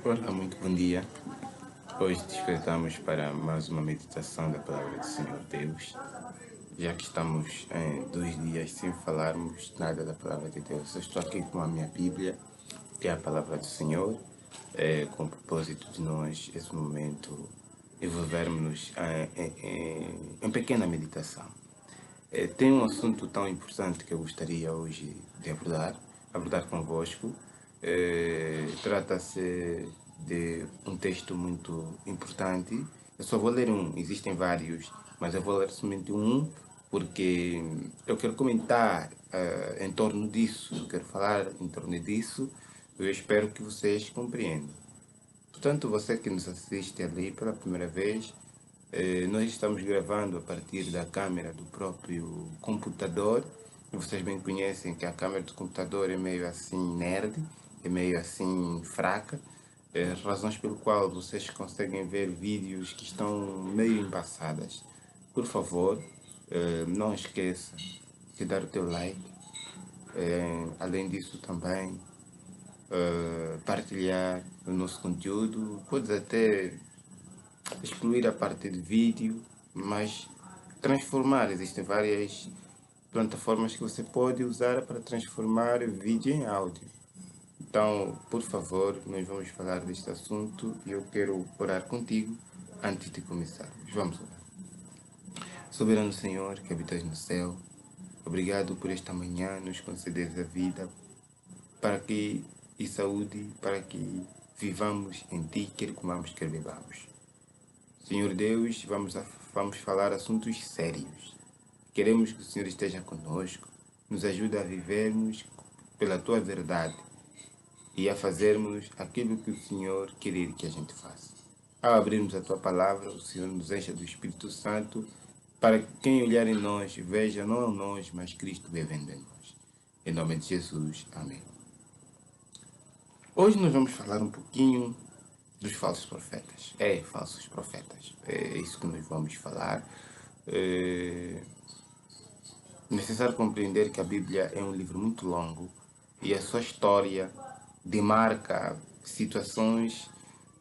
Olá, muito bom dia. Hoje despertamos para mais uma meditação da Palavra do Senhor Deus. Já que estamos em 2 dias sem falarmos nada da Palavra de Deus, eu estou aqui com a minha Bíblia, que é a Palavra do Senhor, com o propósito de nós, esse momento, envolvermos em pequena meditação. Tem um assunto tão importante que eu gostaria hoje de abordar convosco. Trata-se de um texto muito importante. Eu só vou ler um, existem vários, mas eu vou ler somente um, porque eu quero comentar em torno disso, eu quero falar em torno disso. Eu espero que vocês compreendam. Portanto, você que nos assiste ali pela primeira vez, nós estamos gravando a partir da câmera do próprio computador. E vocês bem conhecem que a câmera do computador é meio assim nerd, é meio assim fraca. Razões pelo qual vocês conseguem ver vídeos que estão meio embaçadas. Por favor, não esqueça de dar o teu like. Além disso também, partilhar o nosso conteúdo. Podes até excluir a parte de vídeo, mas transformar. Existem várias plataformas que você pode usar para transformar vídeo em áudio. Então, por favor, nós vamos falar deste assunto e eu quero orar contigo antes de começarmos. Vamos orar. Soberano Senhor, que habitas no céu, obrigado por esta manhã nos concederes a vida para que e saúde, para que vivamos em Ti, quer comamos, quer bebamos. Senhor Deus, vamos falar assuntos sérios. Queremos que o Senhor esteja conosco, nos ajude a vivermos pela Tua verdade e a fazermos aquilo que o Senhor querer que a gente faça. Ao abrirmos a Tua palavra, o Senhor nos encha do Espírito Santo para que quem olhar em nós veja não nós, mas Cristo vivendo em nós. Em nome de Jesus, amém. Hoje nós vamos falar um pouquinho dos falsos profetas. Falsos profetas. É isso que nós vamos falar. É necessário compreender que a Bíblia é um livro muito longo e a sua história demarca situações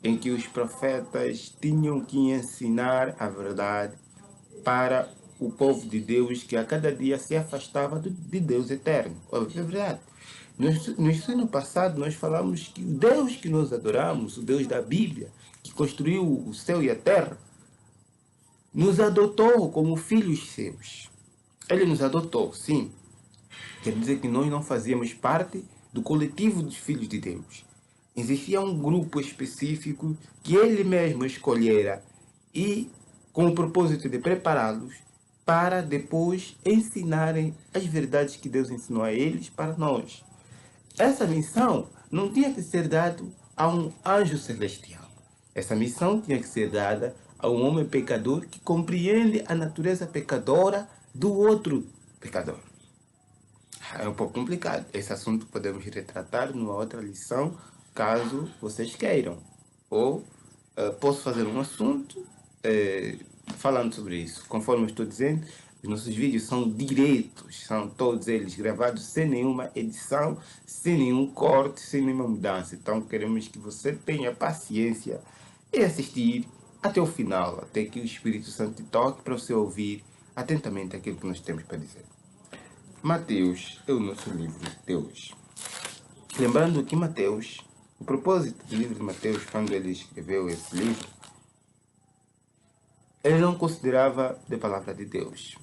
em que os profetas tinham que ensinar a verdade para o povo de Deus que a cada dia se afastava de Deus eterno. É verdade. No ensino passado nós falamos que o Deus que nós adoramos, o Deus da Bíblia, que construiu o céu e a terra, nos adotou como filhos seus. Ele nos adotou, sim. Quer dizer que nós não fazíamos parte do coletivo dos filhos de Deus. Existia um grupo específico que ele mesmo escolhera e com o propósito de prepará-los para depois ensinarem as verdades que Deus ensinou a eles para nós. Essa missão não tinha que ser dada a um anjo celestial. Essa missão tinha que ser dada a um homem pecador que compreende a natureza pecadora do outro pecador. É um pouco complicado. Esse assunto podemos retratar numa outra lição, caso vocês queiram. Ou posso fazer um assunto falando sobre isso. Conforme eu estou dizendo, os nossos vídeos são diretos, são todos eles gravados sem nenhuma edição, sem nenhum corte, sem nenhuma mudança. Então queremos que você tenha paciência e assistir até o final, até que o Espírito Santo te toque para você ouvir atentamente aquilo que nós temos para dizer. Mateus é o nosso livro de hoje. Lembrando que Mateus, o propósito do livro de Mateus, quando ele escreveu esse livro, ele não considerava da palavra de Deus.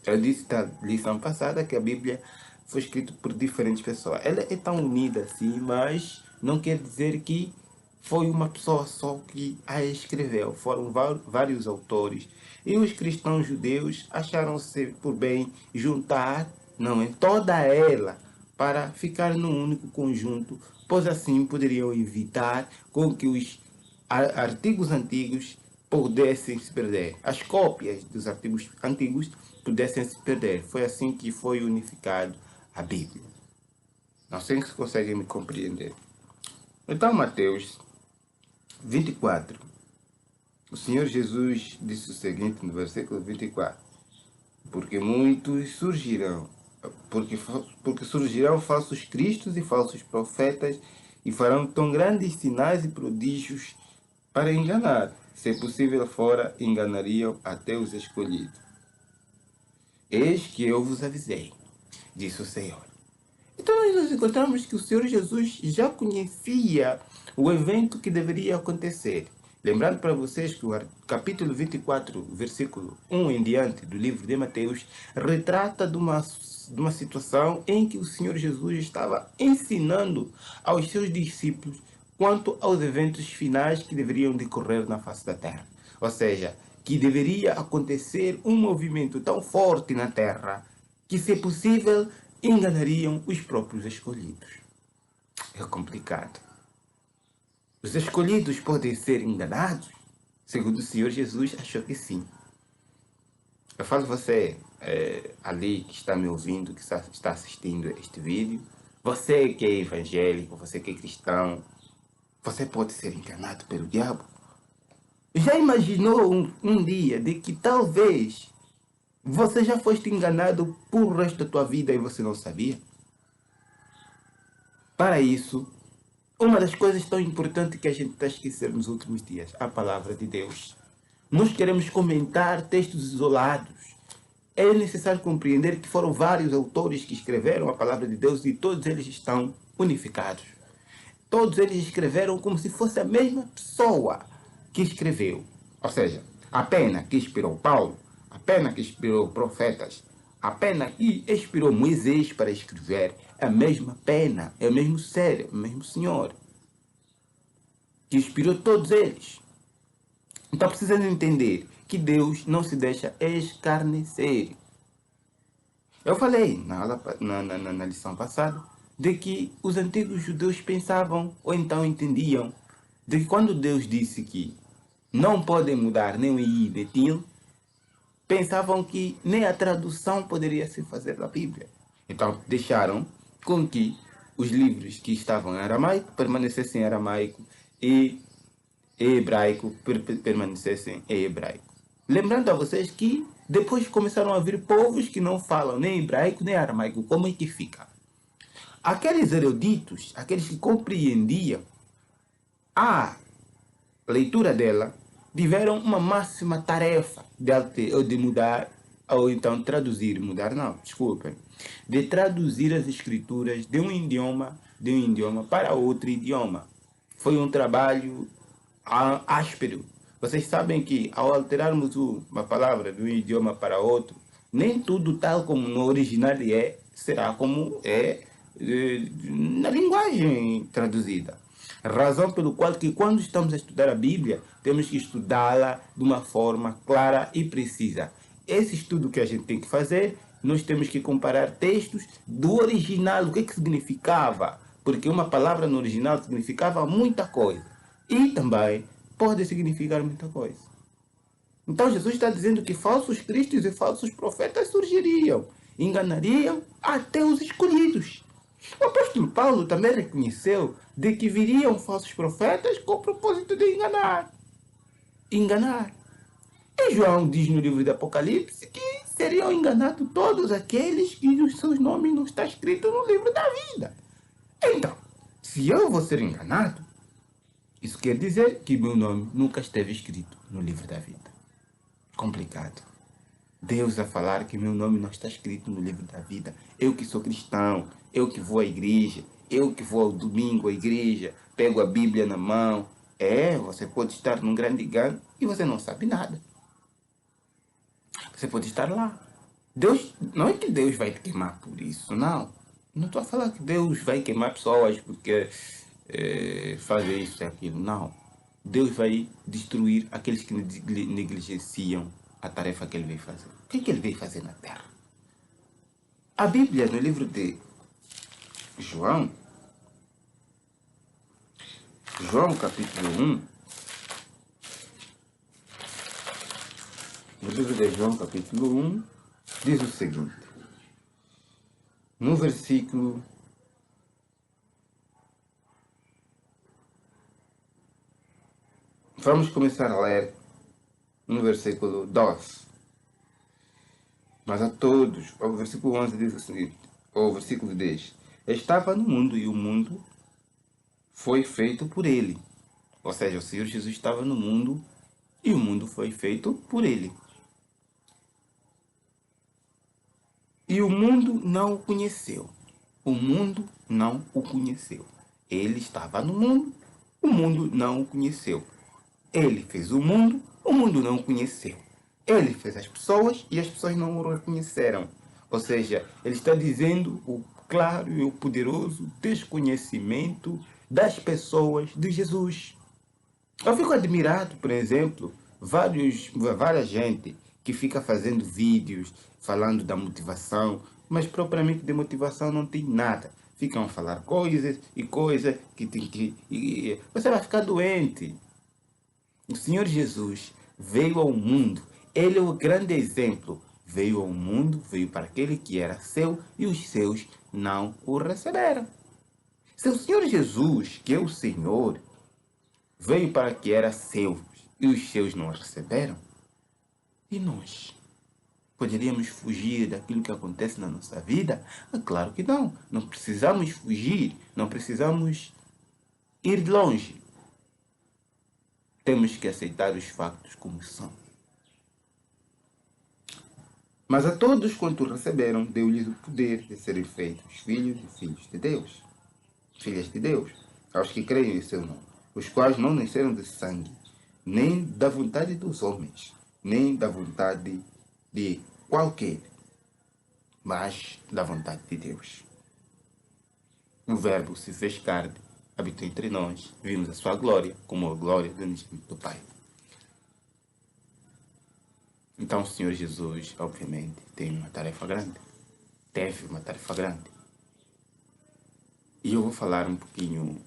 Eu disse na lição passada que a Bíblia foi escrita por diferentes pessoas. Ela é tão unida assim, mas não quer dizer que foi uma pessoa só que a escreveu. Foram vários autores. E os cristãos judeus acharam-se por bem juntar, não em toda ela, para ficar num único conjunto, pois assim poderiam evitar com que os artigos antigos pudessem se perder. As cópias dos artigos antigos pudessem se perder. Foi assim que foi unificado a Bíblia. Não sei se conseguem me compreender. Então, Mateus 24. O Senhor Jesus disse o seguinte no versículo 24. Porque muitos surgirão, porque surgirão falsos cristos e falsos profetas e farão tão grandes sinais e prodígios para enganar. Se possível fora, enganariam até os escolhidos. Eis que eu vos avisei, disse o Senhor. Então nós nos encontramos que o Senhor Jesus já conhecia o evento que deveria acontecer. Lembrando para vocês que o capítulo 24, versículo 1 em diante do livro de Mateus, retrata de uma situação em que o Senhor Jesus estava ensinando aos seus discípulos quanto aos eventos finais que deveriam decorrer na face da terra. Ou seja, que deveria acontecer um movimento tão forte na terra que, se possível, enganariam os próprios escolhidos. É complicado. Os escolhidos podem ser enganados? Segundo o Senhor Jesus, achou que sim. Eu falo a você ali que está me ouvindo, que está assistindo este vídeo, você que é evangélico, você que é cristão, você pode ser enganado pelo diabo. Já imaginou um dia de que talvez você já foste enganado por resto da tua vida e você não sabia? Para isso, uma das coisas tão importantes que a gente está esquecendo nos últimos dias, a palavra de Deus. Nós queremos comentar textos isolados. É necessário compreender que foram vários autores que escreveram a palavra de Deus e todos eles estão unificados. Todos eles escreveram como se fosse a mesma pessoa que escreveu. Ou seja, a pena que inspirou Paulo, a pena que inspirou profetas, a pena que inspirou Moisés para escrever, é a mesma pena, é o mesmo ser, é o mesmo Senhor que inspirou todos eles. Então precisamos entender que Deus não se deixa escarnecer. Eu falei na lição passada de que os antigos judeus pensavam ou então entendiam de que quando Deus disse que não podem mudar nem o i de til, pensavam que nem a tradução poderia se fazer da Bíblia. Então deixaram com que os livros que estavam em aramaico permanecessem em aramaico e hebraico permanecessem em hebraico. Lembrando a vocês que depois começaram a vir povos que não falam nem hebraico nem aramaico. Como é que fica? Aqueles eruditos, aqueles que compreendiam a leitura dela, tiveram uma máxima tarefa de mudar, ou então traduzir, mudar não, desculpem, de traduzir as escrituras de um idioma para outro idioma. Foi um trabalho áspero. Vocês sabem que ao alterarmos uma palavra de um idioma para outro, nem tudo tal como no original será como é na linguagem traduzida. Razão pelo qual que quando estamos a estudar a Bíblia, temos que estudá-la de uma forma clara e precisa. Esse estudo que a gente tem que fazer, nós temos que comparar textos do original, o que significava, porque uma palavra no original significava muita coisa. E também pode significar muita coisa. Então Jesus está dizendo que falsos cristos e falsos profetas surgiriam, enganariam até os escolhidos. O apóstolo Paulo também reconheceu de que viriam falsos profetas com o propósito de enganar. Enganar. E João diz no livro do Apocalipse que seriam enganados todos aqueles que os seus nomes não estão escritos no livro da vida. Então, se eu vou ser enganado, isso quer dizer que meu nome nunca esteve escrito no livro da vida. Complicado. Deus a falar que meu nome não está escrito no livro da vida. Eu que sou cristão, eu que vou à igreja, eu que vou ao domingo à igreja, pego a Bíblia na mão. Você pode estar num grande gangue e você não sabe nada. Você pode estar lá. Deus, não é que Deus vai te queimar por isso, não. Não estou a falar que Deus vai queimar pessoas porque fazer isso e aquilo, não. Deus vai destruir aqueles que negligenciam a tarefa que ele veio fazer. O que ele veio fazer na terra? A Bíblia, no livro de João capítulo 1, no livro de João capítulo 1, diz o seguinte, no versículo vamos começar a ler no versículo 2. Mas a todos, o versículo 11 diz o seguinte, ou o versículo 10. Estava no mundo e o mundo foi feito por ele. Ou seja, o Senhor Jesus estava no mundo e o mundo foi feito por ele. E o mundo não o conheceu. O mundo não o conheceu. Ele estava no mundo, o mundo não o conheceu. Ele fez o mundo não o conheceu. Ele fez as pessoas e as pessoas não o reconheceram. Ou seja, ele está dizendo o claro e o poderoso desconhecimento das pessoas de Jesus. Eu fico admirado, por exemplo, várias gente que fica fazendo vídeos falando da motivação, mas propriamente de motivação não tem nada. Ficam a falar coisas e coisas que tem que... E você vai ficar doente. O Senhor Jesus veio ao mundo. Ele é o grande exemplo. Veio ao mundo, veio para aquele que era seu e os seus não o receberam. Se o Senhor Jesus, que é o Senhor, veio para que era seu e os seus não receberam, e nós? Poderíamos fugir daquilo que acontece na nossa vida? É claro que não. Não precisamos fugir, não precisamos ir longe. Temos que aceitar os factos como são. Mas a todos quanto receberam, deu-lhes o poder de serem feitos filhos e filhos de Deus. Filhas de Deus, aos que creem em seu nome, os quais não nasceram de sangue, nem da vontade dos homens, nem da vontade de qualquer, mas da vontade de Deus. O Verbo se fez carne, habitou entre nós, vimos a sua glória, como a glória do unigênito do Pai. Então o Senhor Jesus, obviamente, tem uma tarefa grande. Teve uma tarefa grande. E eu vou falar um pouquinho,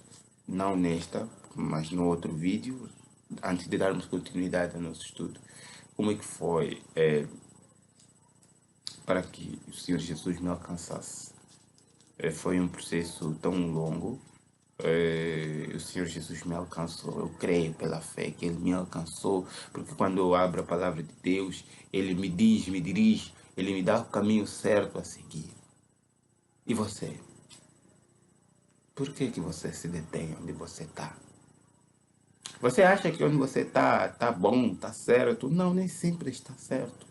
não nesta, mas no outro vídeo, antes de darmos continuidade ao nosso estudo, como é que foi para que o Senhor Jesus me alcançasse. Foi um processo tão longo. O Senhor Jesus me alcançou. Eu creio pela fé que Ele me alcançou, porque quando eu abro a palavra de Deus, Ele me diz, me dirige, Ele me dá o caminho certo a seguir. E você? Por que você se detém onde você está? Você acha que onde você está bom, está certo? Não, nem sempre está certo.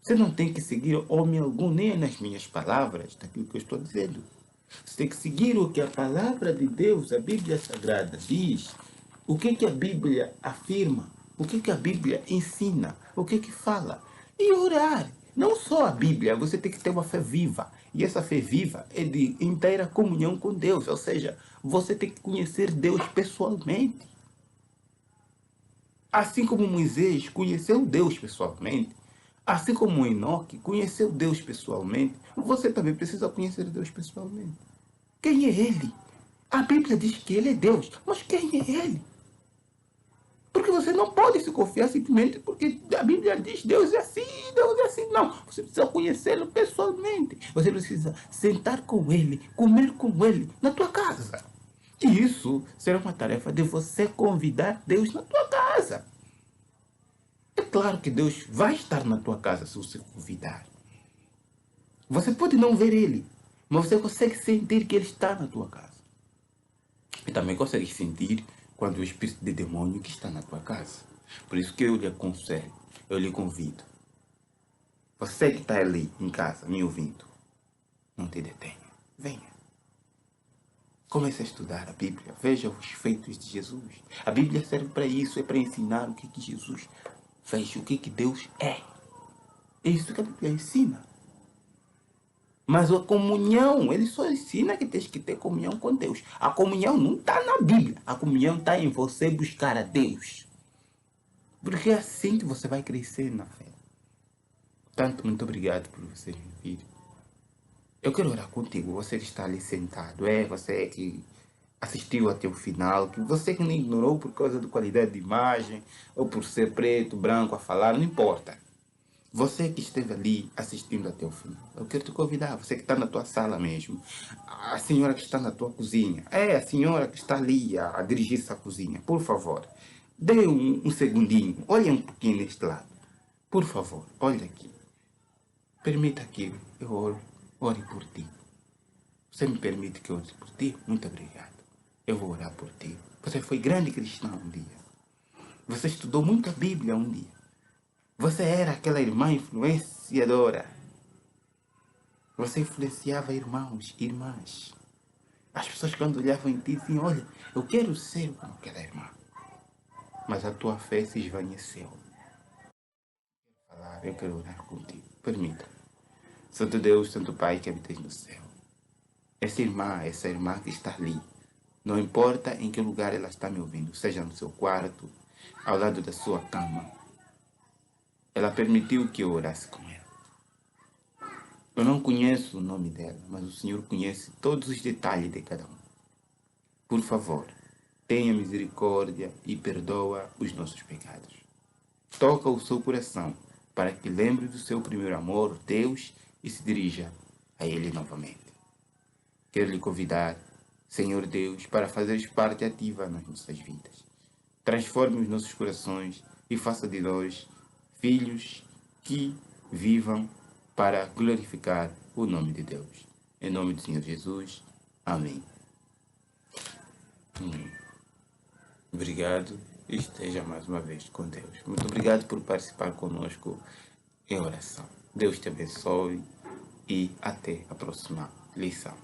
Você não tem que seguir homem algum, nem nas minhas palavras, daquilo que eu estou dizendo. Você tem que seguir o que a palavra de Deus, a Bíblia Sagrada, diz. O que a Bíblia afirma. O que a Bíblia ensina. O que fala. E orar. Não só a Bíblia, você tem que ter uma fé viva. E essa fé viva é de inteira comunhão com Deus. Ou seja, você tem que conhecer Deus pessoalmente. Assim como Moisés conheceu Deus pessoalmente, assim como Enoque conheceu Deus pessoalmente, você também precisa conhecer Deus pessoalmente. Quem é Ele? A Bíblia diz que Ele é Deus, mas quem é Ele? Porque você não pode se confiar simplesmente porque a Bíblia diz Deus é assim, Deus é assim. Não, você precisa conhecê-lo pessoalmente. Você precisa sentar com Ele, comer com Ele na tua casa. E isso será uma tarefa de você convidar Deus na tua casa. É claro que Deus vai estar na tua casa se você convidar. Você pode não ver Ele, mas você consegue sentir que Ele está na tua casa. E também consegue sentir quando o espírito de demônio que está na tua casa. Por isso que eu lhe aconselho, eu lhe convido. Você que está ali em casa, me ouvindo, não te detenha. Venha. Comece a estudar a Bíblia. Veja os feitos de Jesus. A Bíblia serve para isso, é para ensinar o que Jesus fez, o que Deus é. É isso que a Bíblia ensina. Mas a comunhão, ele só ensina que tens que ter comunhão com Deus. A comunhão não está na Bíblia. A comunhão está em você buscar a Deus. Porque é assim que você vai crescer na fé. Tanto, muito obrigado por você vir. Eu quero orar contigo, você que está ali sentado. Você que assistiu até o final. Que você que não ignorou por causa da qualidade de imagem, ou por ser preto, branco a falar, não importa. Você que esteve ali assistindo até o final, eu quero te convidar, você que está na tua sala mesmo, a senhora que está na tua cozinha, a senhora que está ali a dirigir essa cozinha, por favor, dê um segundinho, olhe um pouquinho neste lado, por favor, olhe aqui, permita que eu ore por ti. Você me permite que eu ore por ti? Muito obrigado. eu vou orar por ti. Você foi grande cristão um dia. Você estudou muito a Bíblia um dia. Você era aquela irmã influenciadora. Você influenciava irmãos, irmãs. As pessoas quando olhavam em ti diziam, olha, eu quero ser como aquela irmã. Mas a tua fé se esvaneceu. Eu quero orar contigo. Permita. Santo Deus, Santo Pai que habitas no céu. Essa irmã que está ali, não importa em que lugar ela está me ouvindo, seja no seu quarto, ao lado da sua cama, ela permitiu que eu orasse com ela. Eu não conheço o nome dela, mas o Senhor conhece todos os detalhes de cada um. Por favor, tenha misericórdia e perdoa os nossos pecados. Toca o seu coração para que lembre do seu primeiro amor, Deus, e se dirija a Ele novamente. Quero lhe convidar, Senhor Deus, para fazeres parte ativa nas nossas vidas. Transforme os nossos corações e faça de nós filhos que vivam para glorificar o nome de Deus. Em nome do Senhor Jesus. Amém. Obrigado e esteja mais uma vez com Deus. Muito obrigado por participar conosco em oração. Deus te abençoe e até a próxima lição.